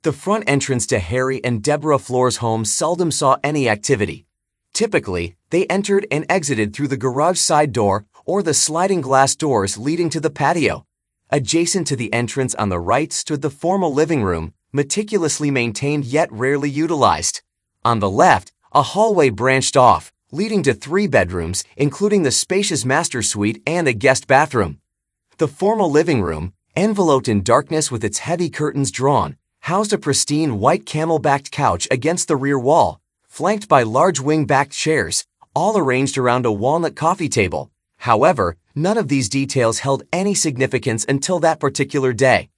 The front entrance to Harry and Deborah Floor's home seldom saw any activity. Typically, they entered and exited through the garage side door or the sliding glass doors leading to the patio. Adjacent to the entrance on the right stood the formal living room, meticulously maintained yet rarely utilized. On the left, a hallway branched off, leading to 3 bedrooms, including the spacious master suite and a guest bathroom. The formal living room, enveloped in darkness with its heavy curtains drawn, housed a pristine white camel-backed couch against the rear wall, flanked by large wing-backed chairs, all arranged around a walnut coffee table. However, none of these details held any significance until that particular day.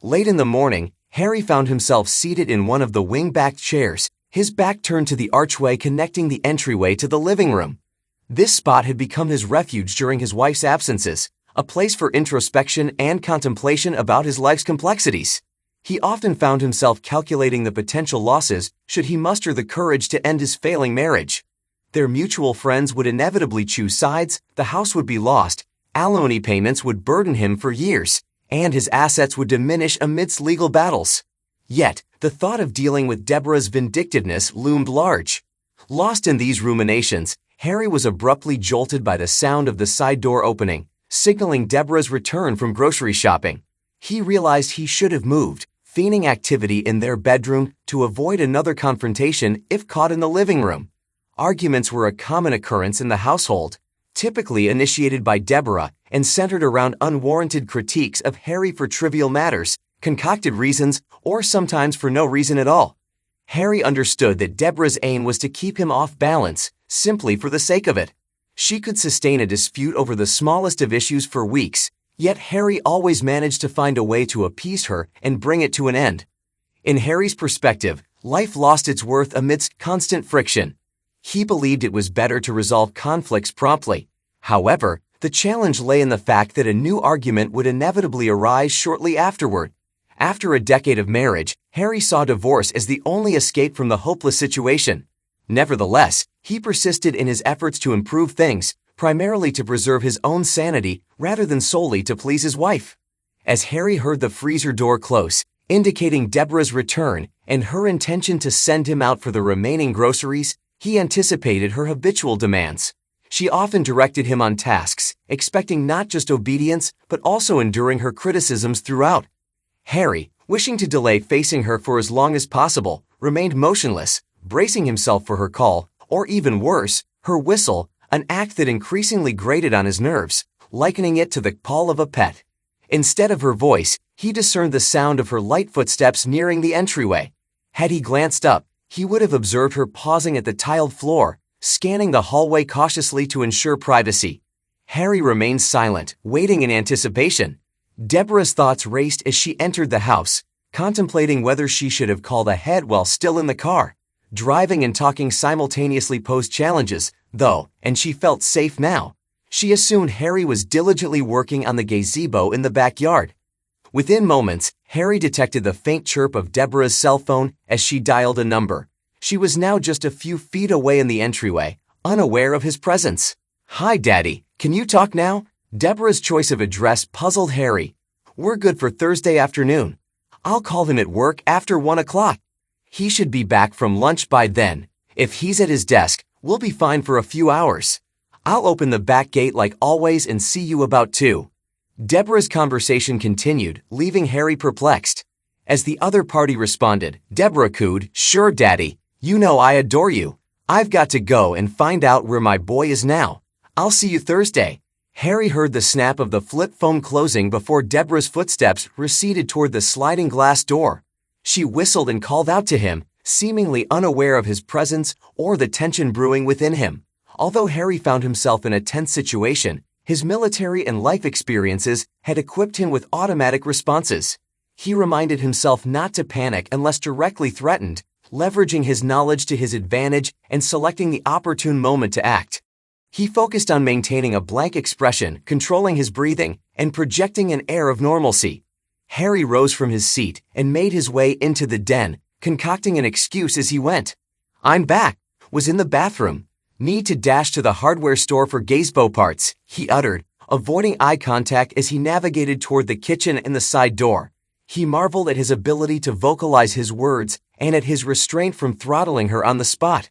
Late in the morning, Harry found himself seated in one of the wing-backed chairs, his back turned to the archway connecting the entryway to the living room. This spot had become his refuge during his wife's absences, a place for introspection and contemplation about his life's complexities. He often found himself calculating the potential losses should he muster the courage to end his failing marriage. Their mutual friends would inevitably choose sides, the house would be lost, alimony payments would burden him for years, and his assets would diminish amidst legal battles. Yet, the thought of dealing with Deborah's vindictiveness loomed large. Lost in these ruminations, Harry was abruptly jolted by the sound of the side door opening, signaling Deborah's return from grocery shopping. He realized he should have moved, feigning activity in their bedroom to avoid another confrontation if caught in the living room. Arguments were a common occurrence in the household, typically initiated by Deborah and centered around unwarranted critiques of Harry for trivial matters, concocted reasons, or sometimes for no reason at all. Harry understood that Deborah's aim was to keep him off balance, simply for the sake of it. She could sustain a dispute over the smallest of issues for weeks, yet Harry always managed to find a way to appease her and bring it to an end. In Harry's perspective, life lost its worth amidst constant friction. He believed it was better to resolve conflicts promptly. However, the challenge lay in the fact that a new argument would inevitably arise shortly afterward. After a decade of marriage, Harry saw divorce as the only escape from the hopeless situation. Nevertheless, he persisted in his efforts to improve things, primarily to preserve his own sanity rather than solely to please his wife. As Harry heard the freezer door close, indicating Deborah's return and her intention to send him out for the remaining groceries, he anticipated her habitual demands. She often directed him on tasks, expecting not just obedience but also enduring her criticisms throughout. Harry, wishing to delay facing her for as long as possible, remained motionless, bracing himself for her call, or even worse, her whistle, an act that increasingly grated on his nerves, likening it to the call of a pet. Instead of her voice, he discerned the sound of her light footsteps nearing the entryway. Had he glanced up, he would have observed her pausing at the tiled floor, scanning the hallway cautiously to ensure privacy. Harry remained silent, waiting in anticipation. Deborah's thoughts raced as she entered the house, contemplating whether she should have called ahead while still in the car. Driving and talking simultaneously posed challenges, though, and she felt safe now. She assumed Harry was diligently working on the gazebo in the backyard. Within moments, Harry detected the faint chirp of Deborah's cell phone as she dialed a number. She was now just a few feet away in the entryway, unaware of his presence. "Hi, Daddy. Can you talk now?" Deborah's choice of address puzzled Harry. "We're good for Thursday afternoon. I'll call him at work after 1 o'clock. He should be back from lunch by then. If he's at his desk, we'll be fine for a few hours. I'll open the back gate like always and see you about 2. Deborah's conversation continued, leaving Harry perplexed. As the other party responded, Deborah cooed, "Sure, Daddy. You know I adore you. I've got to go and find out where my boy is now. I'll see you Thursday." Harry heard the snap of the flip phone closing before Deborah's footsteps receded toward the sliding glass door. She whistled and called out to him, seemingly unaware of his presence or the tension brewing within him. Although Harry found himself in a tense situation, his military and life experiences had equipped him with automatic responses. He reminded himself not to panic unless directly threatened, leveraging his knowledge to his advantage and selecting the opportune moment to act. He focused on maintaining a blank expression, controlling his breathing, and projecting an air of normalcy. Harry rose from his seat and made his way into the den, concocting an excuse as he went. "I'm back. Was in the bathroom. Need to dash to the hardware store for gazebo parts," he uttered, avoiding eye contact as he navigated toward the kitchen and the side door. He marveled at his ability to vocalize his words and at his restraint from throttling her on the spot.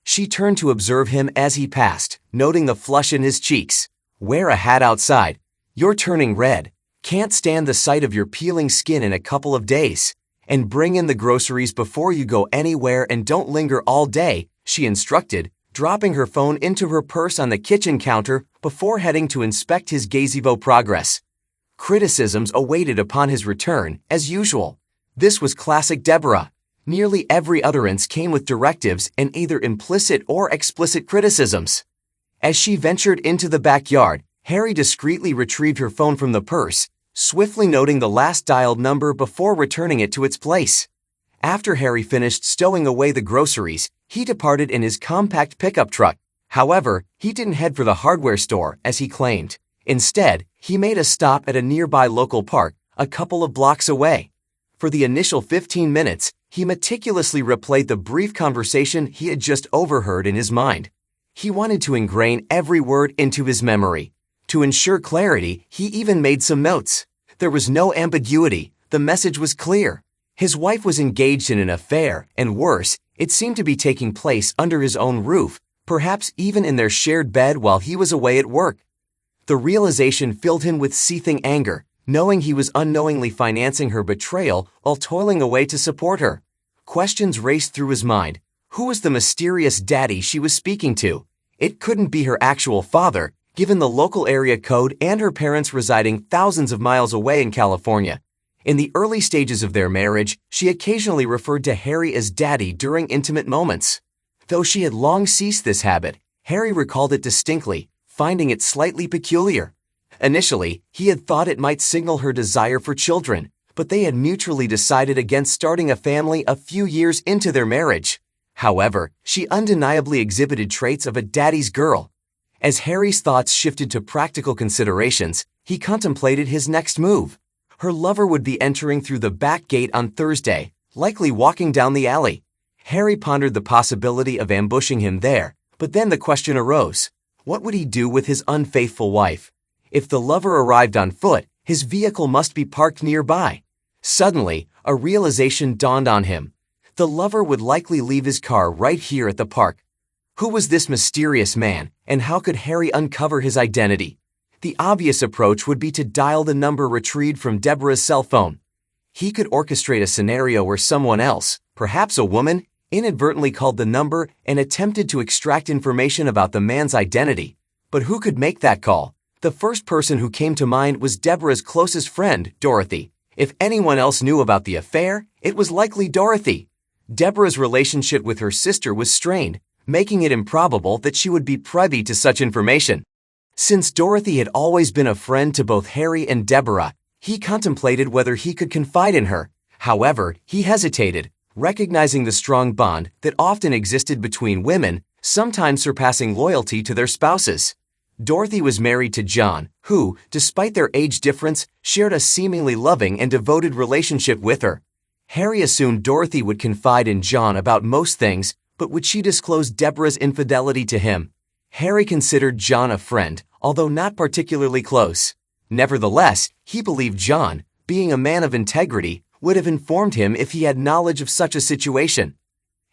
She turned to observe him as he passed, noting the flush in his cheeks. "Wear a hat outside. You're turning red. Can't stand the sight of your peeling skin in a couple of days. And bring in the groceries before you go anywhere and don't linger all day," she instructed, dropping her phone into her purse on the kitchen counter before heading to inspect his gazebo progress. Criticisms awaited upon his return, as usual. This was classic Deborah. Nearly every utterance came with directives and either implicit or explicit criticisms. As she ventured into the backyard, Harry discreetly retrieved her phone from the purse, swiftly noting the last dialed number before returning it to its place. After Harry finished stowing away the groceries, he departed in his compact pickup truck. However, he didn't head for the hardware store, as he claimed. Instead, he made a stop at a nearby local park, a couple of blocks away. For the initial 15 minutes, he meticulously replayed the brief conversation he had just overheard in his mind. He wanted to ingrain every word into his memory. To ensure clarity, he even made some notes. There was no ambiguity. The message was clear. His wife was engaged in an affair, and worse, it seemed to be taking place under his own roof, perhaps even in their shared bed while he was away at work. The realization filled him with seething anger, knowing he was unknowingly financing her betrayal while toiling away to support her. Questions raced through his mind. Who was the mysterious daddy she was speaking to? It couldn't be her actual father, given the local area code and her parents residing thousands of miles away in California. In the early stages of their marriage, she occasionally referred to Harry as daddy during intimate moments. Though she had long ceased this habit, Harry recalled it distinctly, finding it slightly peculiar. Initially, he had thought it might signal her desire for children, but they had mutually decided against starting a family a few years into their marriage. However, she undeniably exhibited traits of a daddy's girl. As Harry's thoughts shifted to practical considerations, he contemplated his next move. Her lover would be entering through the back gate on Thursday, likely walking down the alley. Harry pondered the possibility of ambushing him there, but then the question arose. What would he do with his unfaithful wife? If the lover arrived on foot, his vehicle must be parked nearby. Suddenly, a realization dawned on him. The lover would likely leave his car right here at the park. Who was this mysterious man, and how could Harry uncover his identity? The obvious approach would be to dial the number retrieved from Deborah's cell phone. He could orchestrate a scenario where someone else, perhaps a woman, inadvertently called the number and attempted to extract information about the man's identity. But who could make that call? The first person who came to mind was Deborah's closest friend, Dorothy. If anyone else knew about the affair, it was likely Dorothy. Deborah's relationship with her sister was strained, making it improbable that she would be privy to such information. Since Dorothy had always been a friend to both Harry and Deborah, he contemplated whether he could confide in her. However, he hesitated, recognizing the strong bond that often existed between women, sometimes surpassing loyalty to their spouses. Dorothy was married to John, who, despite their age difference, shared a seemingly loving and devoted relationship with her. Harry assumed Dorothy would confide in John about most things, but would she disclose Deborah's infidelity to him? Harry considered John a friend, although not particularly close. Nevertheless, he believed John, being a man of integrity, would have informed him if he had knowledge of such a situation.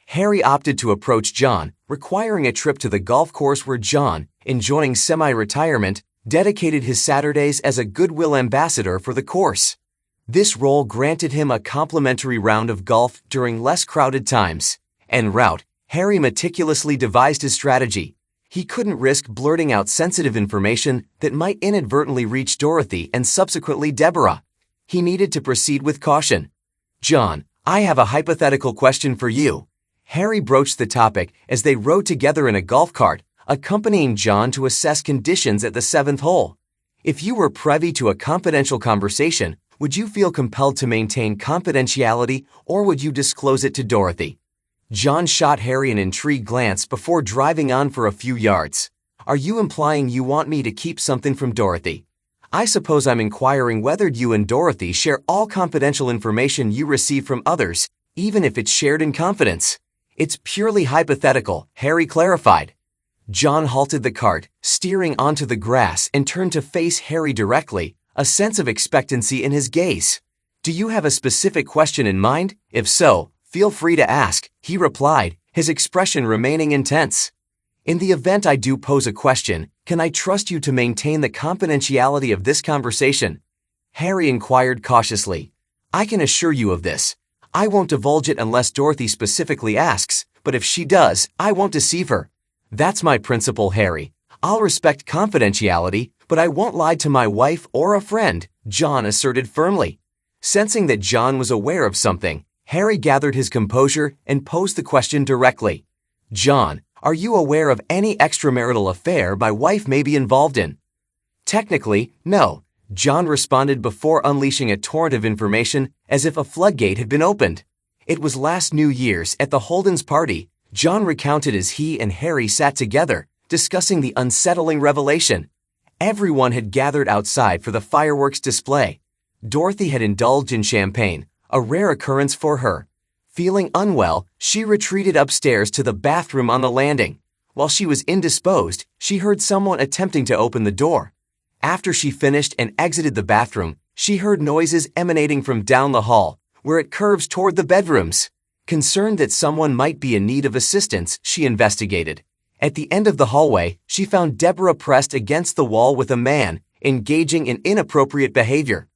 Harry opted to approach John, requiring a trip to the golf course where John, enjoying semi-retirement, dedicated his Saturdays as a goodwill ambassador for the course. This role granted him a complimentary round of golf during less crowded times. En route, Harry meticulously devised his strategy. He couldn't risk blurting out sensitive information that might inadvertently reach Dorothy and subsequently Deborah. He needed to proceed with caution. "John, I have a hypothetical question for you." Harry broached the topic as they rode together in a golf cart, accompanying John to assess conditions at the 7th hole. If you were privy to a confidential conversation, would you feel compelled to maintain confidentiality or would you disclose it to Dorothy? John shot Harry an intrigued glance before driving on for a few yards. "Are you implying you want me to keep something from Dorothy?" "I suppose I'm inquiring whether you and Dorothy share all confidential information you receive from others, even if it's shared in confidence." "It's purely hypothetical," Harry clarified. John halted the cart, steering onto the grass and turned to face Harry directly, a sense of expectancy in his gaze. Do you have a specific question in mind? If so, feel free to ask, he replied, his expression remaining intense. In the event I do pose a question, can I trust you to maintain the confidentiality of this conversation? Harry inquired cautiously. I can assure you of this. I won't divulge it unless Dorothy specifically asks, but if she does, I won't deceive her. That's my principle, Harry. I'll respect confidentiality, but I won't lie to my wife or a friend, John asserted firmly. Sensing that John was aware of something, Harry gathered his composure and posed the question directly. John, are you aware of any extramarital affair my wife may be involved in? Technically, no, John responded before unleashing a torrent of information as if a floodgate had been opened. It was last New Year's at the Holden's party. John recounted as he and Harry sat together, discussing the unsettling revelation. Everyone had gathered outside for the fireworks display. Dorothy had indulged in champagne, a rare occurrence for her. Feeling unwell, she retreated upstairs to the bathroom on the landing. While she was indisposed, she heard someone attempting to open the door. After she finished and exited the bathroom, she heard noises emanating from down the hall, where it curves toward the bedrooms. Concerned that someone might be in need of assistance, she investigated. At the end of the hallway, she found Deborah pressed against the wall with a man, engaging in inappropriate behavior.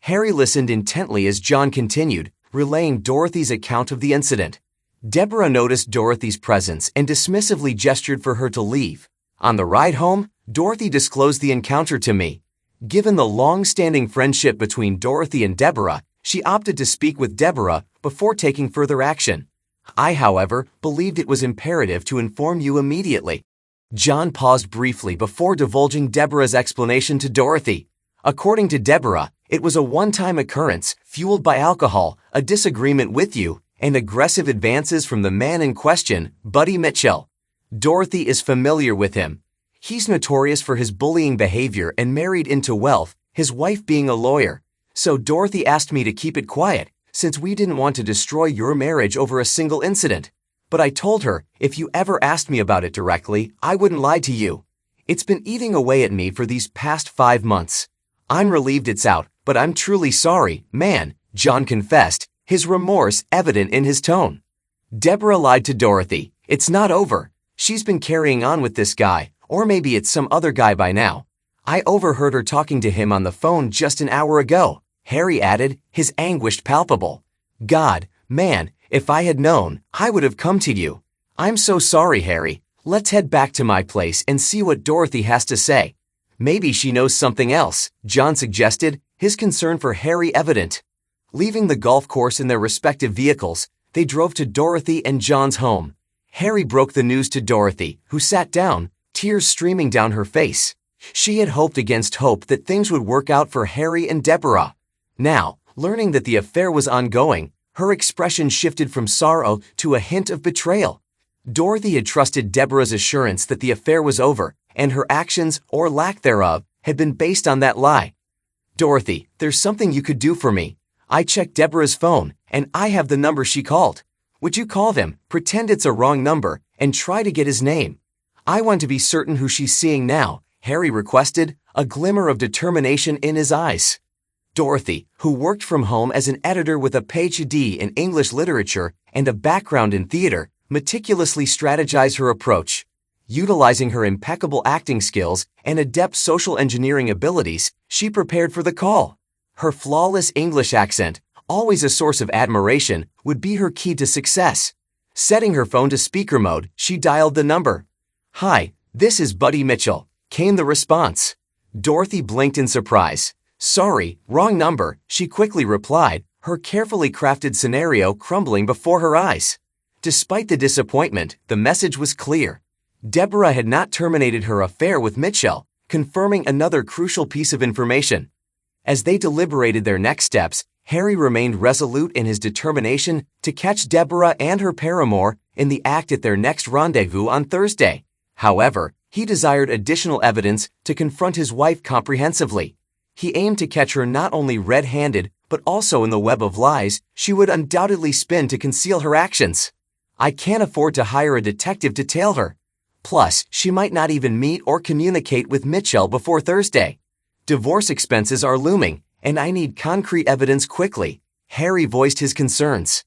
Harry listened intently as John continued, relaying Dorothy's account of the incident. Deborah noticed Dorothy's presence and dismissively gestured for her to leave. On the ride home, Dorothy disclosed the encounter to me. Given the long-standing friendship between Dorothy and Deborah, she opted to speak with Deborah before taking further action. I, however, believed it was imperative to inform you immediately. John paused briefly before divulging Deborah's explanation to Dorothy. According to Deborah, it was a one-time occurrence fueled by alcohol, a disagreement with you, and aggressive advances from the man in question, Buddy Mitchell. Dorothy is familiar with him. He's notorious for his bullying behavior and married into wealth, his wife being a lawyer. So Dorothy asked me to keep it quiet, since we didn't want to destroy your marriage over a single incident. But I told her, if you ever asked me about it directly, I wouldn't lie to you. It's been eating away at me for these past 5 months. I'm relieved it's out, but I'm truly sorry, man, John confessed, his remorse evident in his tone. Deborah lied to Dorothy. It's not over. She's been carrying on with this guy, or maybe it's some other guy by now. I overheard her talking to him on the phone just an hour ago, Harry added, his anguish palpable. God, man, if I had known, I would have come to you. I'm so sorry, Harry. Let's head back to my place and see what Dorothy has to say. Maybe she knows something else, John suggested, his concern for Harry evident. Leaving the golf course in their respective vehicles, they drove to Dorothy and John's home. Harry broke the news to Dorothy, who sat down, tears streaming down her face. She had hoped against hope that things would work out for Harry and Deborah. Now, learning that the affair was ongoing, her expression shifted from sorrow to a hint of betrayal. Dorothy had trusted Deborah's assurance that the affair was over, and her actions, or lack thereof, had been based on that lie. Dorothy, there's something you could do for me. I checked Deborah's phone, and I have the number she called. Would you call them, pretend it's a wrong number, and try to get his name? I want to be certain who she's seeing now, Harry requested, a glimmer of determination in his eyes. Dorothy, who worked from home as an editor with a PhD in English literature and a background in theater, meticulously strategized her approach. Utilizing her impeccable acting skills and adept social engineering abilities, she prepared for the call. Her flawless English accent, always a source of admiration, would be her key to success. Setting her phone to speaker mode, she dialed the number. Hi, this is Buddy Mitchell, came the response. Dorothy blinked in surprise. Sorry, wrong number, she quickly replied, her carefully crafted scenario crumbling before her eyes. Despite the disappointment, the message was clear. Deborah had not terminated her affair with Mitchell, confirming another crucial piece of information. As they deliberated their next steps, Harry remained resolute in his determination to catch Deborah and her paramour in the act at their next rendezvous on Thursday. However, he desired additional evidence to confront his wife comprehensively. He aimed to catch her not only red-handed, but also in the web of lies she would undoubtedly spin to conceal her actions. I can't afford to hire a detective to tail her. Plus, she might not even meet or communicate with Mitchell before Thursday. Divorce expenses are looming, And I need concrete evidence quickly. Harry voiced his concerns.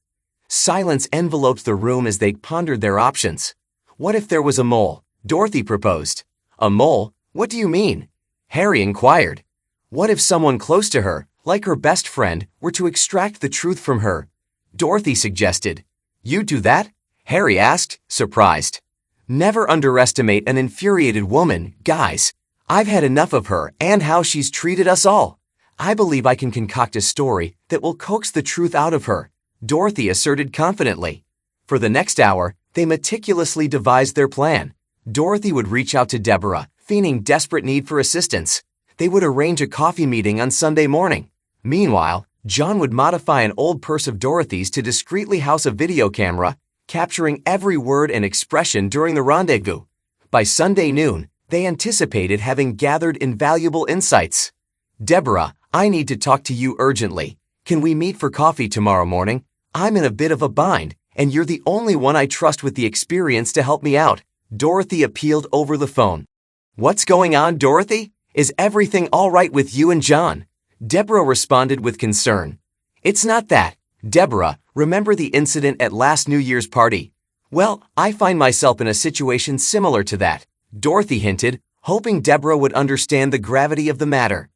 Silence enveloped the room as they pondered their options. What if there was a mole? Dorothy proposed. A mole? What do you mean? Harry inquired. What if someone close to her, like her best friend, were to extract the truth from her? Dorothy suggested. You'd do that? Harry asked, surprised. Never underestimate an infuriated woman, guys. I've had enough of her and how she's treated us all. I believe I can concoct a story that will coax the truth out of her, Dorothy asserted confidently. For the next hour, they meticulously devised their plan. Dorothy would reach out to Deborah, feigning desperate need for assistance. They would arrange a coffee meeting on Sunday morning. Meanwhile, John would modify an old purse of Dorothy's to discreetly house a video camera, capturing every word and expression during the rendezvous. By Sunday noon, they anticipated having gathered invaluable insights. Deborah, I need to talk to you urgently. Can we meet for coffee tomorrow morning? I'm in a bit of a bind, and you're the only one I trust with the experience to help me out. Dorothy appealed over the phone. What's going on, Dorothy? Is everything all right with you and John? Deborah responded with concern. It's not that. Deborah, remember the incident at last New Year's party? Well, I find myself in a situation similar to that, Dorothy hinted, hoping Deborah would understand the gravity of the matter.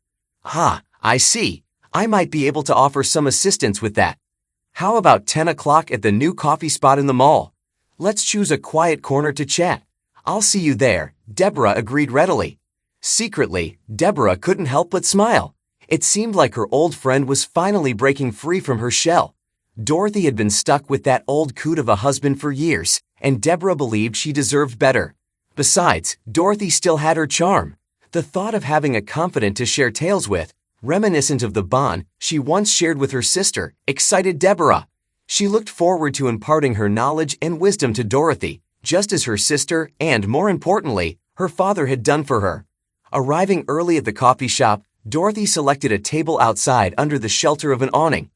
I see. I might be able to offer some assistance with that. How about 10 o'clock at the new coffee spot in the mall? Let's choose a quiet corner to chat. I'll see you there, Deborah agreed readily. Secretly, Deborah couldn't help but smile. It seemed like her old friend was finally breaking free from her shell. Dorothy had been stuck with that old coot of a husband for years, and Deborah believed she deserved better. Besides, Dorothy still had her charm. The thought of having a confidant to share tales with, reminiscent of the bond she once shared with her sister, excited Deborah. She looked forward to imparting her knowledge and wisdom to Dorothy, just as her sister and, more importantly, her father had done for her. Arriving early at the coffee shop, Dorothy selected a table outside under the shelter of an awning.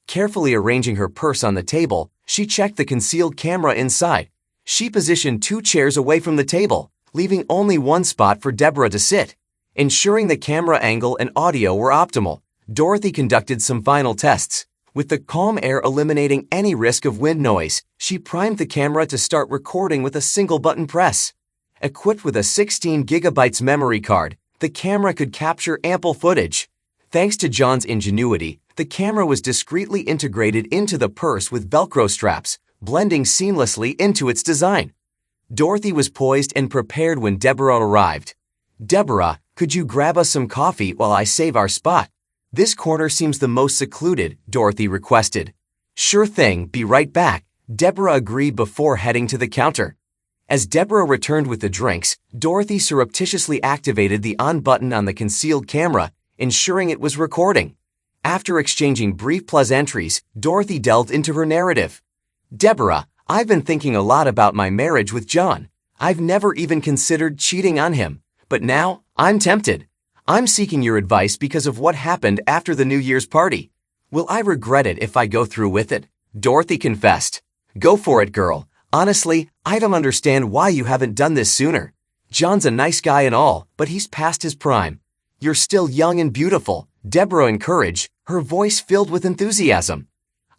Carefully arranging her purse on the table, she checked the concealed camera inside. She positioned 2 chairs away from the table, leaving only one spot for Deborah to sit. Ensuring the camera angle and audio were optimal, Dorothy conducted some final tests. With the calm air eliminating any risk of wind noise, she primed the camera to start recording with a single button press. Equipped with a 16 gigabytes memory card, the camera could capture ample footage. Thanks to John's ingenuity, the camera was discreetly integrated into the purse with Velcro straps, blending seamlessly into its design. Dorothy was poised and prepared when Deborah arrived. Deborah, could you grab us some coffee while I save our spot? This corner seems the most secluded, Dorothy requested. Sure thing, be right back, Deborah agreed before heading to the counter. As Deborah returned with the drinks, Dorothy surreptitiously activated the on button on the concealed camera, ensuring it was recording. After exchanging brief pleasantries, Dorothy delved into her narrative. Deborah, I've been thinking a lot about my marriage with John. I've never even considered cheating on him, but now I'm tempted. I'm seeking your advice because of what happened after the New Year's party. Will I regret it if I go through with it? Dorothy confessed. Go for it, girl. Honestly, I don't understand why you haven't done this sooner. John's a nice guy and all, but he's past his prime. You're still young and beautiful, Deborah encouraged, her voice filled with enthusiasm.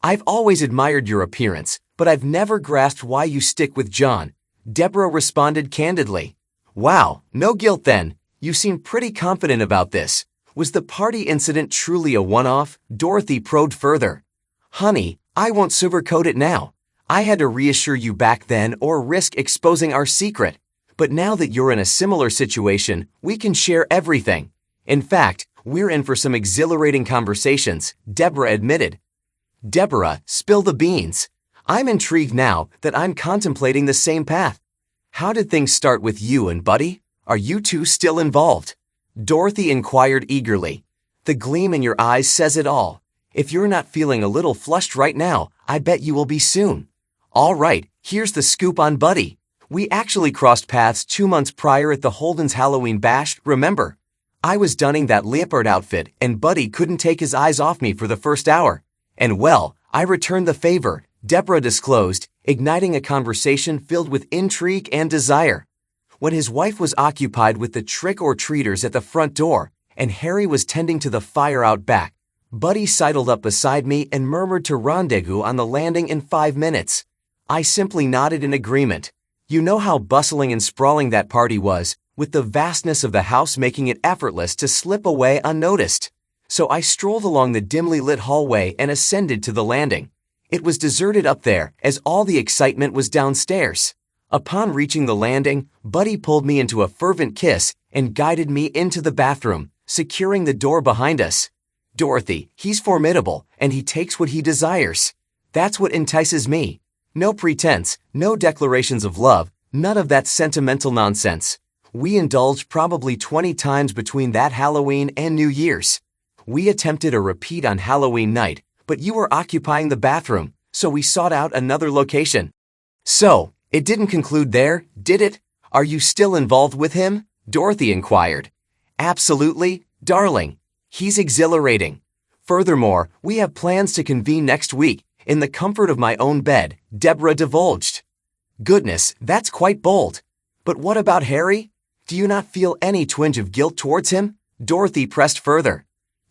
I've always admired your appearance, but I've never grasped why you stick with John, Deborah responded candidly. Wow, no guilt then. You seem pretty confident about this. Was the party incident truly a one-off? Dorothy probed further. Honey, I won't sugarcoat it now. I had to reassure you back then or risk exposing our secret. But now that you're in a similar situation, we can share everything. In fact, we're in for some exhilarating conversations, Deborah admitted. Deborah, spill the beans. I'm intrigued now that I'm contemplating the same path. How did things start with you and Buddy? Are you two still involved? Dorothy inquired eagerly. The gleam in your eyes says it all. If you're not feeling a little flushed right now, I bet you will be soon. All right, here's the scoop on Buddy. We actually crossed paths 2 months prior at the Holden's Halloween bash, remember? I was donning that leopard outfit and Buddy couldn't take his eyes off me for the first hour. And well, I returned the favor, Deborah disclosed, igniting a conversation filled with intrigue and desire. When his wife was occupied with the trick-or-treaters at the front door, and Harry was tending to the fire out back. Buddy sidled up beside me and murmured to rendezvous on the landing in 5 minutes. I simply nodded in agreement. You know how bustling and sprawling that party was, with the vastness of the house making it effortless to slip away unnoticed. So I strolled along the dimly lit hallway and ascended to the landing. It was deserted up there, as all the excitement was downstairs. Upon reaching the landing, Buddy pulled me into a fervent kiss and guided me into the bathroom, securing the door behind us. Dorothy, he's formidable, and he takes what he desires. That's what entices me. No pretense, no declarations of love, none of that sentimental nonsense. We indulged probably 20 times between that Halloween and New Year's. We attempted a repeat on Halloween night, but you were occupying the bathroom, so we sought out another location. So, it didn't conclude there, did it? Are you still involved with him? Dorothy inquired. Absolutely, darling. He's exhilarating. Furthermore, we have plans to convene next week, in the comfort of my own bed, Deborah divulged. Goodness, that's quite bold. But what about Harry? Do you not feel any twinge of guilt towards him? Dorothy pressed further.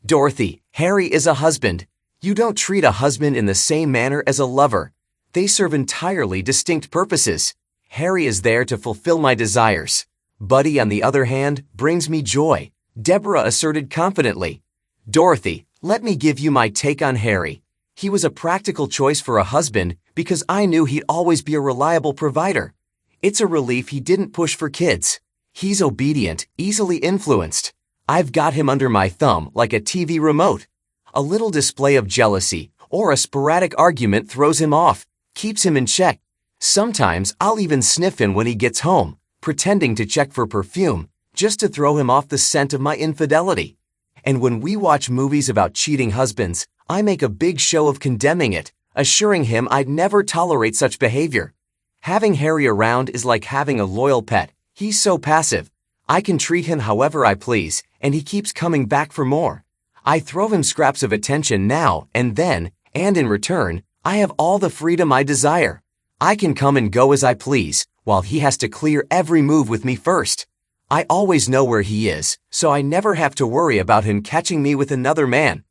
Dorothy, Harry is a husband. You don't treat a husband in the same manner as a lover. They serve entirely distinct purposes. Harry is there to fulfill my desires. Buddy, on the other hand, brings me joy, Deborah asserted confidently. Dorothy, let me give you my take on Harry. He was a practical choice for a husband because I knew he'd always be a reliable provider. It's a relief he didn't push for kids. He's obedient, easily influenced. I've got him under my thumb like a TV remote. A little display of jealousy or a sporadic argument throws him off, keeps him in check. Sometimes I'll even sniff him when he gets home, pretending to check for perfume, just to throw him off the scent of my infidelity. And when we watch movies about cheating husbands, I make a big show of condemning it, assuring him I'd never tolerate such behavior. Having Harry around is like having a loyal pet. He's so passive. I can treat him however I please, and he keeps coming back for more. I throw him scraps of attention now and then, and in return, I have all the freedom I desire. I can come and go as I please, while he has to clear every move with me first. I always know where he is, so I never have to worry about him catching me with another man.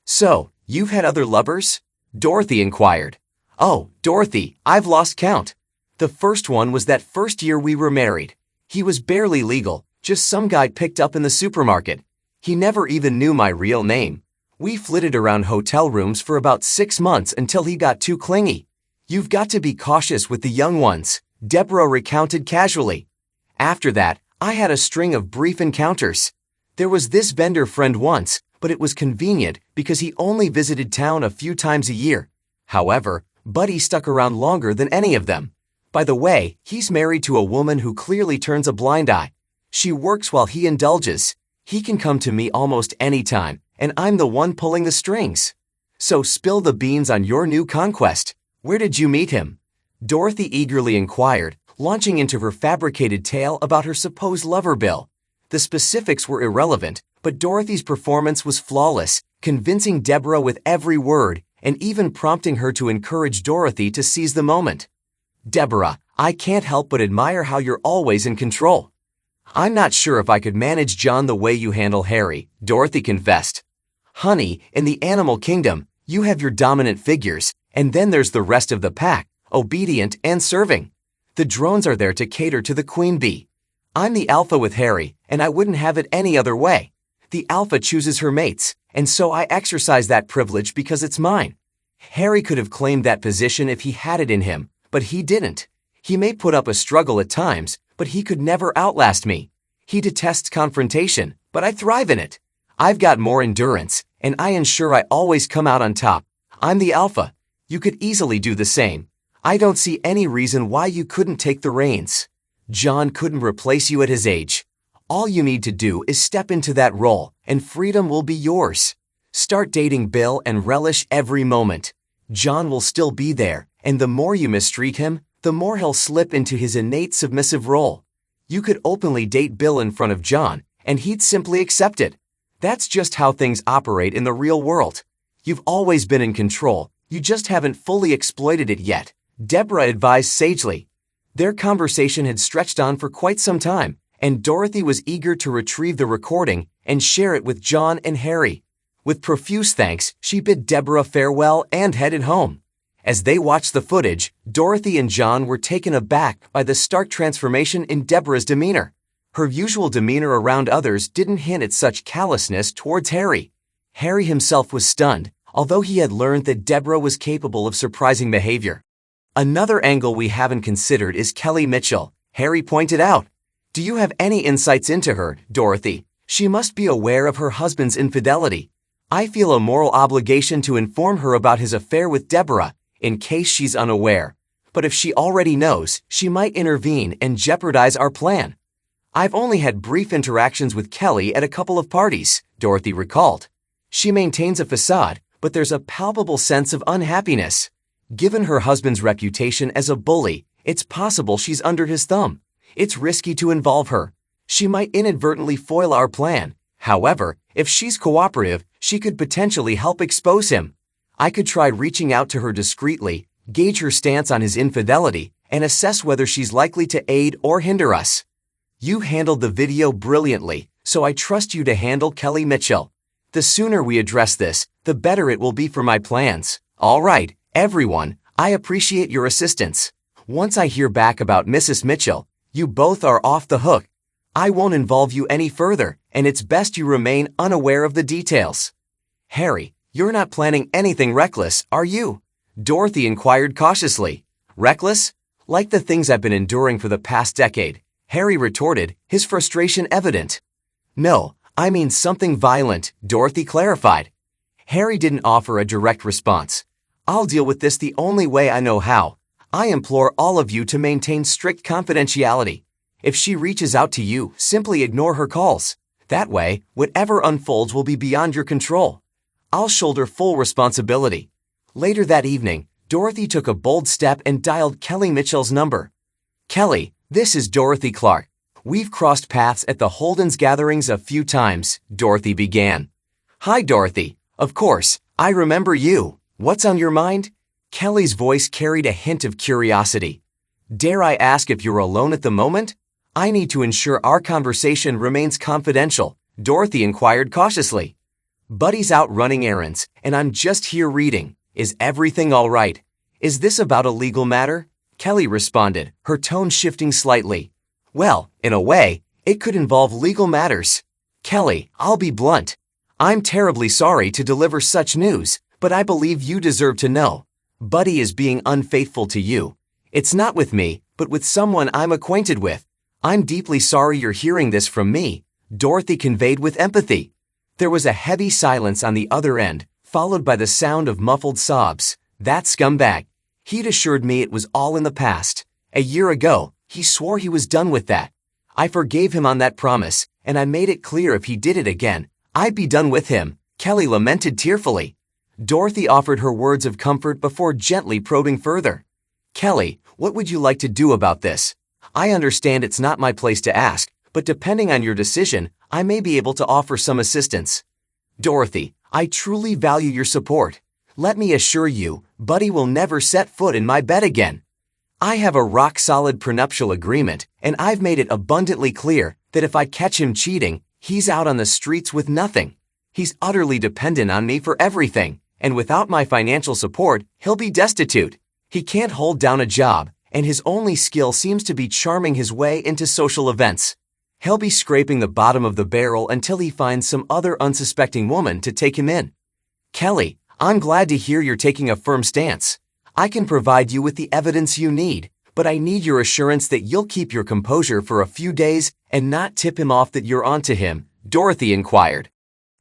So, you've had other lovers? Dorothy inquired. Oh, Dorothy, I've lost count. The first one was that first year we were married. He was barely legal, just some guy picked up in the supermarket. He never even knew my real name. We flitted around hotel rooms for about 6 months until he got too clingy. You've got to be cautious with the young ones, Deborah recounted casually. After that, I had a string of brief encounters. There was this vendor friend once, but it was convenient because he only visited town a few times a year. However, Buddy stuck around longer than any of them. By the way, he's married to a woman who clearly turns a blind eye. She works while he indulges. He can come to me almost any time, and I'm the one pulling the strings. So spill the beans on your new conquest. Where did you meet him? Dorothy eagerly inquired, launching into her fabricated tale about her supposed lover Bill. The specifics were irrelevant, but Dorothy's performance was flawless, convincing Deborah with every word, and even prompting her to encourage Dorothy to seize the moment. Deborah, I can't help but admire how you're always in control. I'm not sure if I could manage John the way you handle Harry, Dorothy confessed. Honey, in the animal kingdom, you have your dominant figures, and then there's the rest of the pack, obedient and serving. The drones are there to cater to the queen bee. I'm the alpha with Harry, and I wouldn't have it any other way. The alpha chooses her mates, and so I exercise that privilege because it's mine. Harry could have claimed that position if he had it in him, but he didn't. He may put up a struggle at times, but he could never outlast me. He detests confrontation, but I thrive in it. I've got more endurance, and I ensure I always come out on top. I'm the alpha. You could easily do the same. I don't see any reason why you couldn't take the reins. John couldn't replace you at his age. All you need to do is step into that role, and freedom will be yours. Start dating Bill and relish every moment. John will still be there, and the more you mistreat him, the more he'll slip into his innate submissive role. You could openly date Bill in front of John, and he'd simply accept it. That's just how things operate in the real world. You've always been in control, you just haven't fully exploited it yet, Deborah advised sagely. Their conversation had stretched on for quite some time, and Dorothy was eager to retrieve the recording and share it with John and Harry. With profuse thanks, she bid Deborah farewell and headed home. As they watched the footage, Dorothy and John were taken aback by the stark transformation in Deborah's demeanor. Her usual demeanor around others didn't hint at such callousness towards Harry. Harry himself was stunned, although he had learned that Deborah was capable of surprising behavior. Another angle we haven't considered is Kelly Mitchell, Harry pointed out. Do you have any insights into her, Dorothy? She must be aware of her husband's infidelity. I feel a moral obligation to inform her about his affair with Deborah, in case she's unaware. But if she already knows, she might intervene and jeopardize our plan. I've only had brief interactions with Kelly at a couple of parties, Dorothy recalled. She maintains a facade, but there's a palpable sense of unhappiness. Given her husband's reputation as a bully, it's possible she's under his thumb. It's risky to involve her. She might inadvertently foil our plan. However, if she's cooperative, she could potentially help expose him. I could try reaching out to her discreetly, gauge her stance on his infidelity, and assess whether she's likely to aid or hinder us. You handled the video brilliantly, so I trust you to handle Kelly Mitchell. The sooner we address this, the better it will be for my plans. All right, everyone, I appreciate your assistance. Once I hear back about Mrs. Mitchell, you both are off the hook. I won't involve you any further, and it's best you remain unaware of the details. Harry, you're not planning anything reckless, are you? Dorothy inquired cautiously. Reckless? Like the things I've been enduring for the past decade, Harry retorted, his frustration evident. No, I mean something violent, Dorothy clarified. Harry didn't offer a direct response. I'll deal with this the only way I know how. I implore all of you to maintain strict confidentiality. If she reaches out to you, simply ignore her calls. That way, whatever unfolds will be beyond your control. I'll shoulder full responsibility. Later that evening, Dorothy took a bold step and dialed Kelly Mitchell's number. Kelly, this is Dorothy Clark. We've crossed paths at the Holden's gatherings a few times, Dorothy began. Hi, Dorothy. Of course, I remember you. What's on your mind? Kelly's voice carried a hint of curiosity. Dare I ask if you're alone at the moment? I need to ensure our conversation remains confidential, Dorothy inquired cautiously. Buddy's out running errands, and I'm just here reading. Is everything all right? Is this about a legal matter? Kelly responded, her tone shifting slightly. Well, in a way, it could involve legal matters. Kelly, I'll be blunt. I'm terribly sorry to deliver such news, but I believe you deserve to know. Buddy is being unfaithful to you. It's not with me, but with someone I'm acquainted with. I'm deeply sorry you're hearing this from me, Dorothy conveyed with empathy. There was a heavy silence on the other end, followed by the sound of muffled sobs. That scumbag. He'd assured me it was all in the past. A year ago, he swore he was done with that. I forgave him on that promise, and I made it clear if he did it again, I'd be done with him, Kelly lamented tearfully. Dorothy offered her words of comfort before gently probing further. Kelly, what would you like to do about this? I understand it's not my place to ask, but depending on your decision, I may be able to offer some assistance. Dorothy, I truly value your support. Let me assure you, Buddy will never set foot in my bed again. I have a rock-solid prenuptial agreement, and I've made it abundantly clear that if I catch him cheating, he's out on the streets with nothing. He's utterly dependent on me for everything, and without my financial support, he'll be destitute. He can't hold down a job, and his only skill seems to be charming his way into social events. He'll be scraping the bottom of the barrel until he finds some other unsuspecting woman to take him in. Kelly, I'm glad to hear you're taking a firm stance. I can provide you with the evidence you need, but I need your assurance that you'll keep your composure for a few days and not tip him off that you're onto him, Dorothy inquired.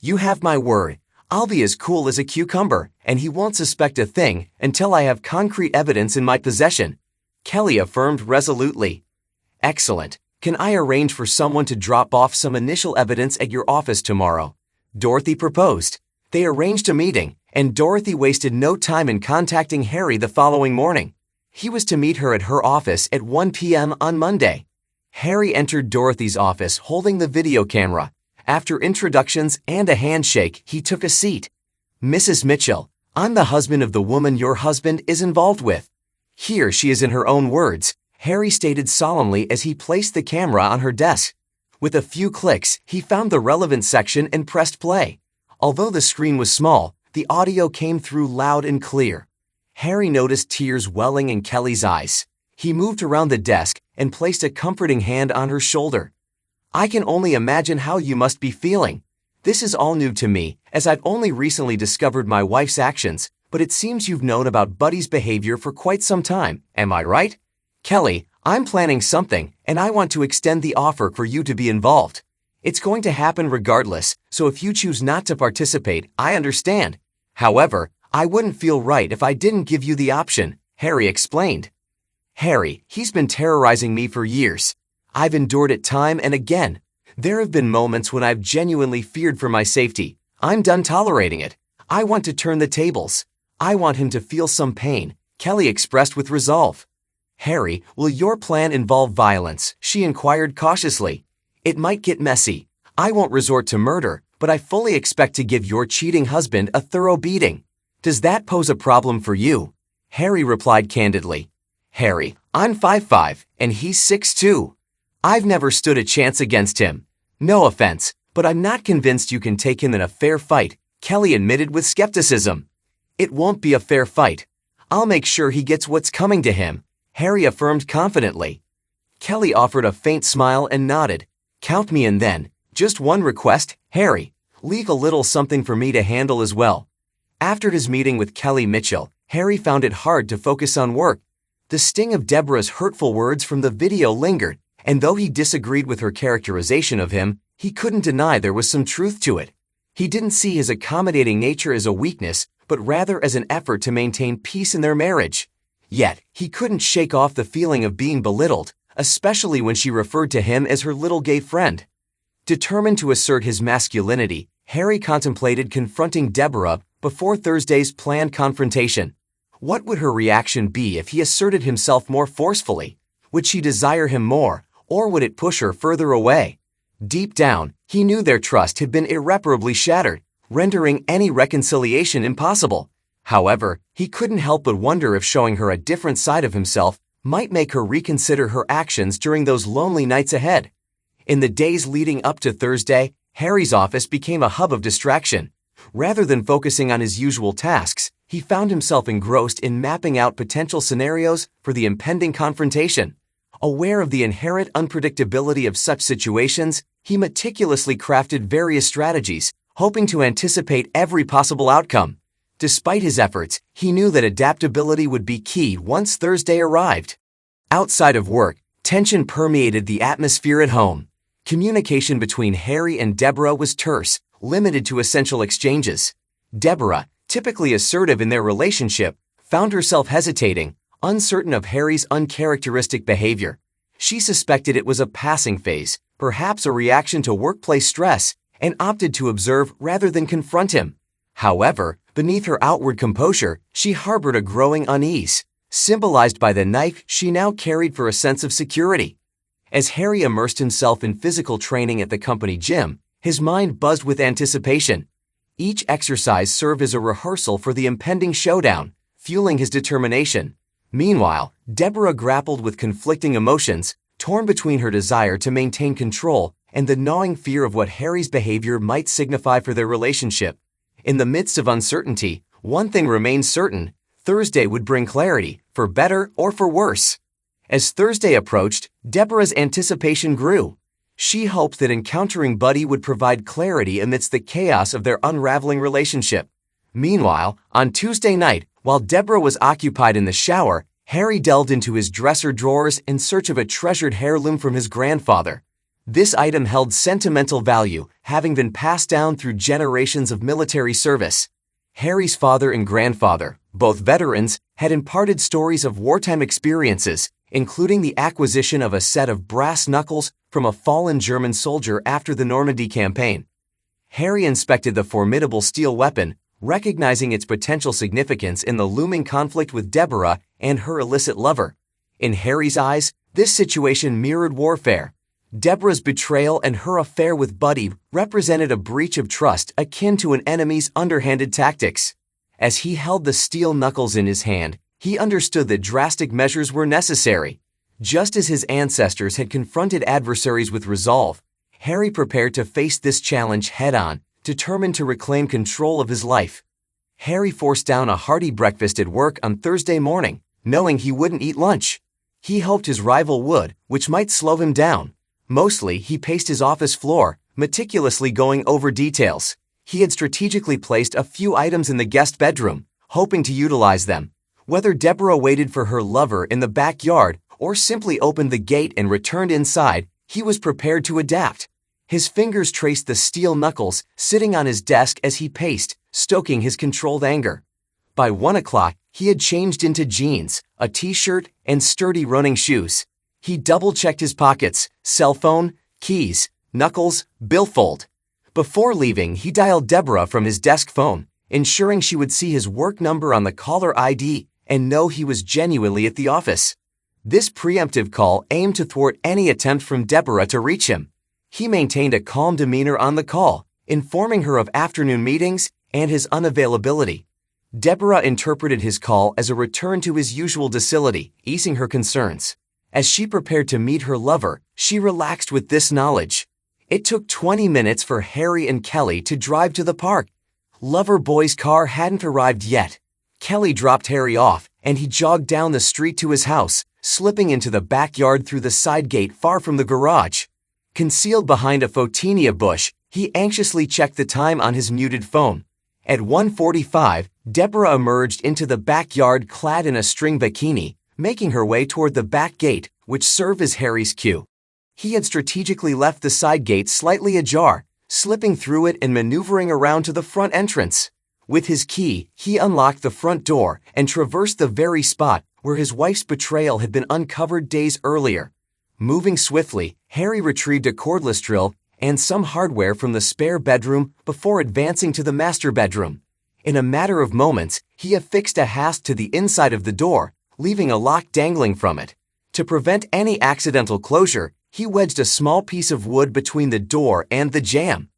You have my word. I'll be as cool as a cucumber, and he won't suspect a thing until I have concrete evidence in my possession, Kelly affirmed resolutely. Excellent. Can I arrange for someone to drop off some initial evidence at your office tomorrow? Dorothy proposed. They arranged a meeting, and Dorothy wasted no time in contacting Harry the following morning. He was to meet her at her office at 1 p.m. on Monday. Harry entered Dorothy's office holding the video camera. After introductions and a handshake, he took a seat. Mrs. Mitchell, I'm the husband of the woman your husband is involved with. Here she is in her own words, Harry stated solemnly as he placed the camera on her desk. With a few clicks, he found the relevant section and pressed play. Although the screen was small, the audio came through loud and clear. Harry noticed tears welling in Kelly's eyes. He moved around the desk and placed a comforting hand on her shoulder. "I can only imagine how you must be feeling. This is all new to me, as I've only recently discovered my wife's actions, but it seems you've known about Buddy's behavior for quite some time, am I right? Kelly, I'm planning something, and I want to extend the offer for you to be involved. It's going to happen regardless, so if you choose not to participate, I understand. However, I wouldn't feel right if I didn't give you the option," Harry explained. "Harry, he's been terrorizing me for years. I've endured it time and again. There have been moments when I've genuinely feared for my safety. I'm done tolerating it. I want to turn the tables. I want him to feel some pain," Kelly expressed with resolve. "Harry, will your plan involve violence?" she inquired cautiously. "It might get messy. I won't resort to murder, but I fully expect to give your cheating husband a thorough beating. Does that pose a problem for you?" Harry replied candidly. "Harry, I'm 5'5", and he's 6'2". I've never stood a chance against him. No offense, but I'm not convinced you can take him in a fair fight," Kelly admitted with skepticism. "It won't be a fair fight. I'll make sure he gets what's coming to him," Harry affirmed confidently. Kelly offered a faint smile and nodded. "Count me in then. Just one request, Harry. Leave a little something for me to handle as well." After his meeting with Kelly Mitchell, Harry found it hard to focus on work. The sting of Deborah's hurtful words from the video lingered, and though he disagreed with her characterization of him, he couldn't deny there was some truth to it. He didn't see his accommodating nature as a weakness, but rather as an effort to maintain peace in their marriage. Yet, he couldn't shake off the feeling of being belittled, especially when she referred to him as her little gay friend. Determined to assert his masculinity, Harry contemplated confronting Deborah before Thursday's planned confrontation. What would her reaction be if he asserted himself more forcefully? Would she desire him more, or would it push her further away? Deep down, he knew their trust had been irreparably shattered, rendering any reconciliation impossible. However, he couldn't help but wonder if showing her a different side of himself might make her reconsider her actions during those lonely nights ahead. In the days leading up to Thursday, Harry's office became a hub of distraction. Rather than focusing on his usual tasks, he found himself engrossed in mapping out potential scenarios for the impending confrontation. Aware of the inherent unpredictability of such situations, he meticulously crafted various strategies, hoping to anticipate every possible outcome. Despite his efforts, he knew that adaptability would be key once Thursday arrived. Outside of work, tension permeated the atmosphere at home. Communication between Harry and Deborah was terse, limited to essential exchanges. Deborah, typically assertive in their relationship, found herself hesitating, uncertain of Harry's uncharacteristic behavior. She suspected it was a passing phase, perhaps a reaction to workplace stress, and opted to observe rather than confront him. However, beneath her outward composure, she harbored a growing unease, symbolized by the knife she now carried for a sense of security. As Harry immersed himself in physical training at the company gym, his mind buzzed with anticipation. Each exercise served as a rehearsal for the impending showdown, fueling his determination. Meanwhile, Deborah grappled with conflicting emotions, torn between her desire to maintain control and the gnawing fear of what Harry's behavior might signify for their relationship. In the midst of uncertainty, one thing remained certain: Thursday would bring clarity, for better or for worse. As Thursday approached, Deborah's anticipation grew. She hoped that encountering Buddy would provide clarity amidst the chaos of their unraveling relationship. Meanwhile, on Tuesday night, while Deborah was occupied in the shower, Harry delved into his dresser drawers in search of a treasured heirloom from his grandfather. This item held sentimental value, having been passed down through generations of military service. Harry's father and grandfather, both veterans, had imparted stories of wartime experiences, including the acquisition of a set of brass knuckles from a fallen German soldier after the Normandy campaign. Harry inspected the formidable steel weapon, recognizing its potential significance in the looming conflict with Deborah and her illicit lover. In Harry's eyes, this situation mirrored warfare. Deborah's betrayal and her affair with Buddy represented a breach of trust akin to an enemy's underhanded tactics. As he held the steel knuckles in his hand, he understood that drastic measures were necessary. Just as his ancestors had confronted adversaries with resolve, Harry prepared to face this challenge head-on, determined to reclaim control of his life. Harry forced down a hearty breakfast at work on Thursday morning, knowing he wouldn't eat lunch. He hoped his rival would, which might slow him down. Mostly, he paced his office floor, meticulously going over details. He had strategically placed a few items in the guest bedroom, hoping to utilize them. Whether Deborah waited for her lover in the backyard or simply opened the gate and returned inside, he was prepared to adapt. His fingers traced the steel knuckles sitting on his desk as he paced, stoking his controlled anger. By 1 o'clock, he had changed into jeans, a t-shirt, and sturdy running shoes. He double-checked his pockets, cell phone, keys, knuckles, billfold. Before leaving, he dialed Deborah from his desk phone, ensuring she would see his work number on the caller ID and know he was genuinely at the office. This preemptive call aimed to thwart any attempt from Deborah to reach him. He maintained a calm demeanor on the call, informing her of afternoon meetings and his unavailability. Deborah interpreted his call as a return to his usual docility, easing her concerns. As she prepared to meet her lover, she relaxed with this knowledge. It took 20 minutes for Harry and Kelly to drive to the park. Lover boy's car hadn't arrived yet. Kelly dropped Harry off, and he jogged down the street to his house, slipping into the backyard through the side gate far from the garage. Concealed behind a photinia bush, he anxiously checked the time on his muted phone. At 1:45, Deborah emerged into the backyard clad in a string bikini, making her way toward the back gate, which served as Harry's cue. He had strategically left the side gate slightly ajar, slipping through it and maneuvering around to the front entrance. With his key, he unlocked the front door and traversed the very spot where his wife's betrayal had been uncovered days earlier. Moving swiftly, Harry retrieved a cordless drill and some hardware from the spare bedroom before advancing to the master bedroom. In a matter of moments, he affixed a hasp to the inside of the door, leaving a lock dangling from it. To prevent any accidental closure, he wedged a small piece of wood between the door and the jamb.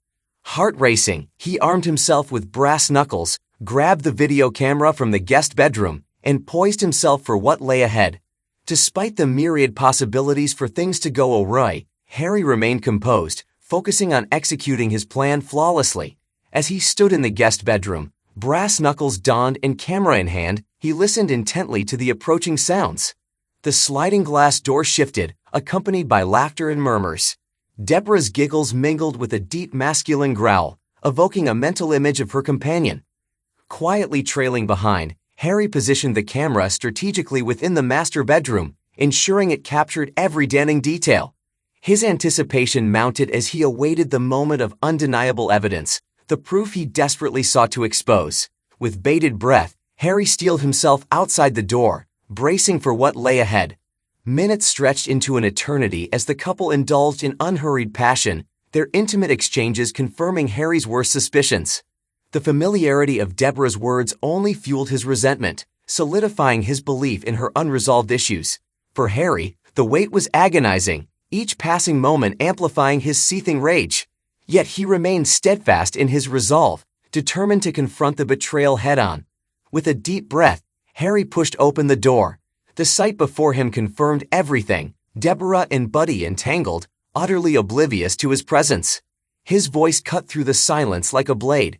Heart racing, he armed himself with brass knuckles, grabbed the video camera from the guest bedroom, and poised himself for what lay ahead. Despite the myriad possibilities for things to go awry, Harry remained composed, focusing on executing his plan flawlessly. As he stood in the guest bedroom, brass knuckles donned and camera in hand, he listened intently to the approaching sounds. The sliding glass door shifted, accompanied by laughter and murmurs. Deborah's giggles mingled with a deep masculine growl, evoking a mental image of her companion. Quietly trailing behind, Harry positioned the camera strategically within the master bedroom, ensuring it captured every damning detail. His anticipation mounted as he awaited the moment of undeniable evidence, the proof he desperately sought to expose. With bated breath, Harry steeled himself outside the door, bracing for what lay ahead. Minutes stretched into an eternity as the couple indulged in unhurried passion, their intimate exchanges confirming Harry's worst suspicions. The familiarity of Deborah's words only fueled his resentment, solidifying his belief in her unresolved issues. For Harry, the wait was agonizing, each passing moment amplifying his seething rage. Yet he remained steadfast in his resolve, determined to confront the betrayal head-on. With a deep breath, Harry pushed open the door. The sight before him confirmed everything, Deborah and Buddy entangled, utterly oblivious to his presence. His voice cut through the silence like a blade.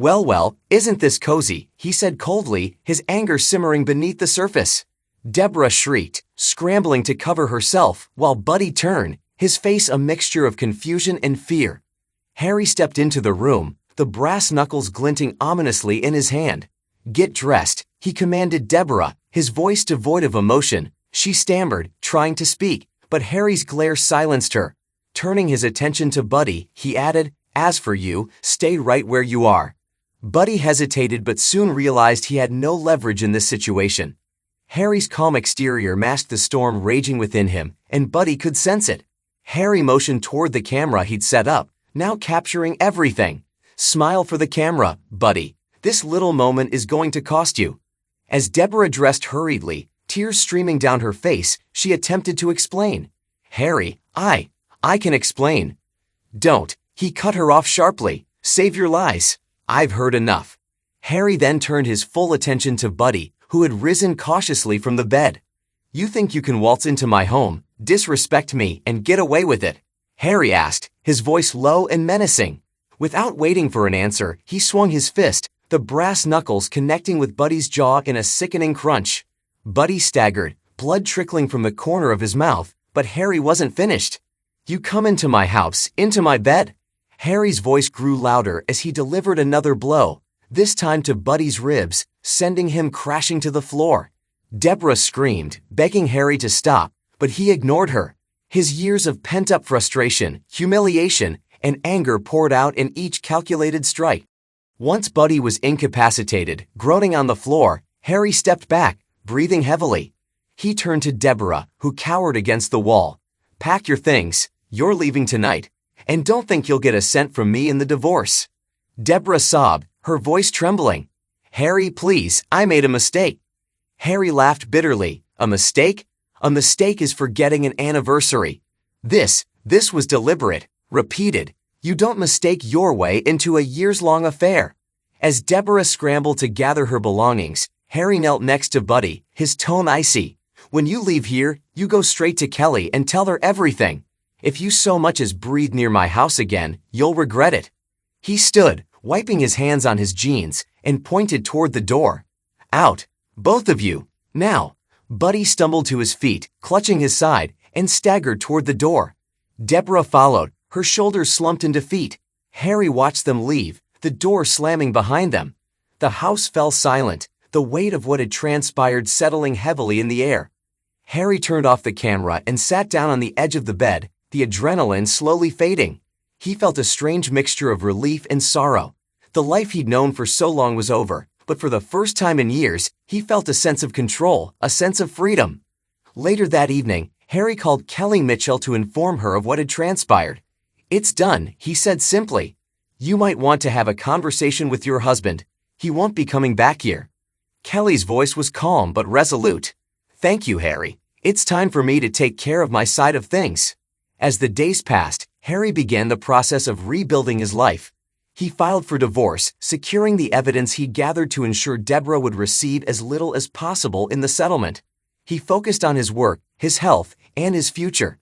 Well, isn't this cozy?" he said coldly, his anger simmering beneath the surface. Deborah shrieked, scrambling to cover herself, while Buddy turned, his face a mixture of confusion and fear. Harry stepped into the room, the brass knuckles glinting ominously in his hand. "Get dressed," he commanded Deborah, his voice devoid of emotion. She stammered, trying to speak, but Harry's glare silenced her. Turning his attention to Buddy, he added, "As for you, stay right where you are." Buddy hesitated but soon realized he had no leverage in this situation. Harry's calm exterior masked the storm raging within him, and Buddy could sense it. Harry motioned toward the camera he'd set up, now capturing everything. "Smile for the camera, Buddy. This little moment is going to cost you." As Deborah dressed hurriedly, tears streaming down her face, she attempted to explain. "Harry, I can explain." "Don't," he cut her off sharply. "Save your lies. I've heard enough." Harry then turned his full attention to Buddy, who had risen cautiously from the bed. "You think you can waltz into my home, disrespect me, and get away with it?" Harry asked, his voice low and menacing. Without waiting for an answer, he swung his fist, the brass knuckles connecting with Buddy's jaw in a sickening crunch. Buddy staggered, blood trickling from the corner of his mouth, but Harry wasn't finished. "You come into my house, into my bed." Harry's voice grew louder as he delivered another blow, this time to Buddy's ribs, sending him crashing to the floor. Deborah screamed, begging Harry to stop, but he ignored her. His years of pent-up frustration, humiliation, and anger poured out in each calculated strike. Once Buddy was incapacitated, groaning on the floor, Harry stepped back, breathing heavily. He turned to Deborah, who cowered against the wall. "Pack your things, you're leaving tonight. And don't think you'll get a cent from me in the divorce." Deborah sobbed, her voice trembling. "Harry, please, I made a mistake." Harry laughed bitterly. "A mistake? A mistake is forgetting an anniversary. This was deliberate, repeated. You don't mistake your way into a years-long affair." As Deborah scrambled to gather her belongings, Harry knelt next to Buddy, his tone icy. "When you leave here, you go straight to Kelly and tell her everything. If you so much as breathe near my house again, you'll regret it." He stood, wiping his hands on his jeans, and pointed toward the door. "Out, both of you, now." Buddy stumbled to his feet, clutching his side, and staggered toward the door. Deborah followed, her shoulders slumped in defeat. Harry watched them leave, the door slamming behind them. The house fell silent, the weight of what had transpired settling heavily in the air. Harry turned off the camera and sat down on the edge of the bed, the adrenaline slowly fading. He felt a strange mixture of relief and sorrow. The life he'd known for so long was over, but for the first time in years, he felt a sense of control, a sense of freedom. Later that evening, Harry called Kelly Mitchell to inform her of what had transpired. "It's done," he said simply. "You might want to have a conversation with your husband. He won't be coming back here." Kelly's voice was calm but resolute. "Thank you, Harry. It's time for me to take care of my side of things." As the days passed, Harry began the process of rebuilding his life. He filed for divorce, securing the evidence he gathered to ensure Deborah would receive as little as possible in the settlement. He focused on his work, his health, and his future.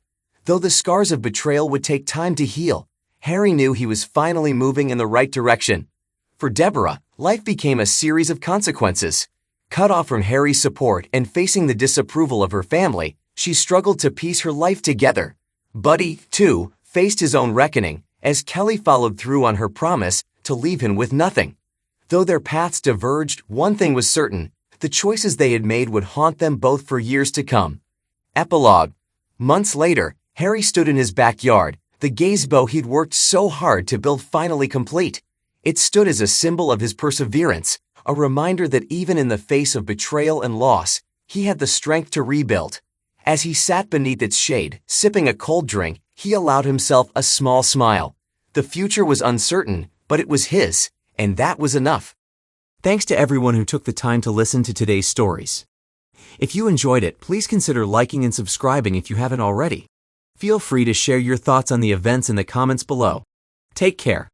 Though the scars of betrayal would take time to heal, Harry knew he was finally moving in the right direction. For Deborah, life became a series of consequences. Cut off from Harry's support and facing the disapproval of her family, she struggled to piece her life together. Buddy, too, faced his own reckoning, as Kelly followed through on her promise to leave him with nothing. Though their paths diverged, one thing was certain: the choices they had made would haunt them both for years to come. Epilogue. Months later, Harry stood in his backyard, the gazebo he'd worked so hard to build finally complete. It stood as a symbol of his perseverance, a reminder that even in the face of betrayal and loss, he had the strength to rebuild. As he sat beneath its shade, sipping a cold drink, he allowed himself a small smile. The future was uncertain, but it was his, and that was enough. Thanks to everyone who took the time to listen to today's stories. If you enjoyed it, please consider liking and subscribing if you haven't already. Feel free to share your thoughts on the events in the comments below. Take care.